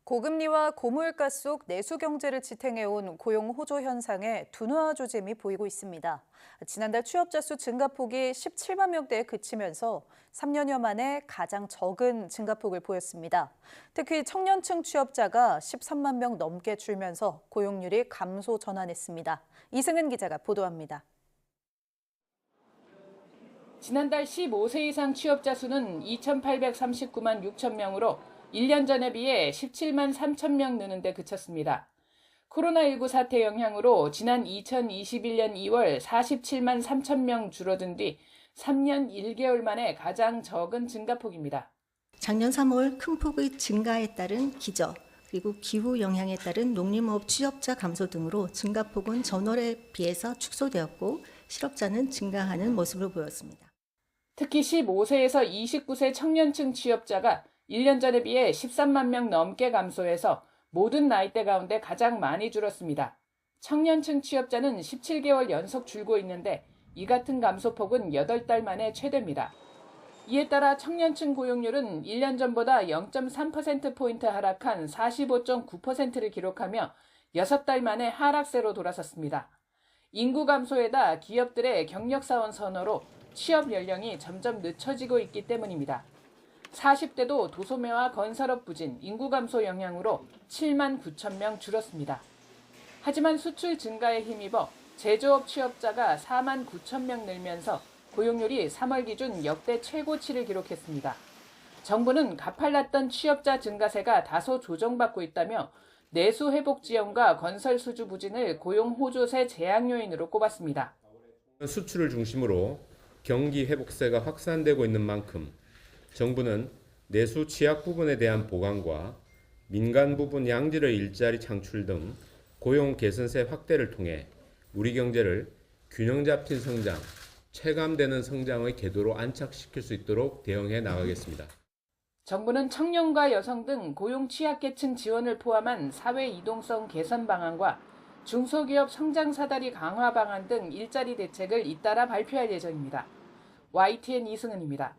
고금리와 고물가 속 내수 경제를 지탱해온 고용 호조 현상에 둔화 조짐이 보이고 있습니다. 지난달 취업자 수 증가폭이 17만 명대에 그치면서 3년여 만에 가장 적은 증가폭을 보였습니다. 특히 청년층 취업자가 13만 명 넘게 줄면서 고용률이 감소 전환했습니다. 이승은 기자가 보도합니다. 지난달 15세 이상 취업자 수는 2,839만 6천 명으로 1년 전에 비해 17만 3천 명 느는 데 그쳤습니다. 코로나19 사태 영향으로 지난 2021년 2월 47만 3천 명 줄어든 뒤 3년 1개월 만에 가장 적은 증가폭입니다. 작년 3월 큰 폭의 증가에 따른 기저, 그리고 기후 영향에 따른 농림업 취업자 감소 등으로 증가폭은 전월에 비해서 축소되었고 실업자는 증가하는 모습을 보였습니다. 특히 15세에서 29세 청년층 취업자가 1년 전에 비해 13만 명 넘게 감소해서 모든 나이대 가운데 가장 많이 줄었습니다. 청년층 취업자는 17개월 연속 줄고 있는데 이 같은 감소폭은 8달 만에 최대입니다. 이에 따라 청년층 고용률은 1년 전보다 0.3%포인트 하락한 45.9%를 기록하며 6달 만에 하락세로 돌아섰습니다. 인구 감소에다 기업들의 경력사원 선호로 취업 연령이 점점 늦춰지고 있기 때문입니다. 40대도 도소매와 건설업 부진, 인구 감소 영향으로 7만 9천 명 줄었습니다. 하지만 수출 증가에 힘입어 제조업 취업자가 4만 9천 명 늘면서 고용률이 3월 기준 역대 최고치를 기록했습니다. 정부는 가팔랐던 취업자 증가세가 다소 조정받고 있다며 내수 회복 지원과 건설 수주 부진을 고용 호조세 제약 요인으로 꼽았습니다. 수출을 중심으로 경기 회복세가 확산되고 있는 만큼 정부는 내수 취약 부분에 대한 보강과 민간 부분 양질의 일자리 창출 등 고용 개선세 확대를 통해 우리 경제를 균형 잡힌 성장, 체감되는 성장의 궤도로 안착시킬 수 있도록 대응해 나가겠습니다. 정부는 청년과 여성 등 고용 취약계층 지원을 포함한 사회 이동성 개선 방안과 중소기업 성장 사다리 강화 방안 등 일자리 대책을 잇따라 발표할 예정입니다. YTN 이승은입니다.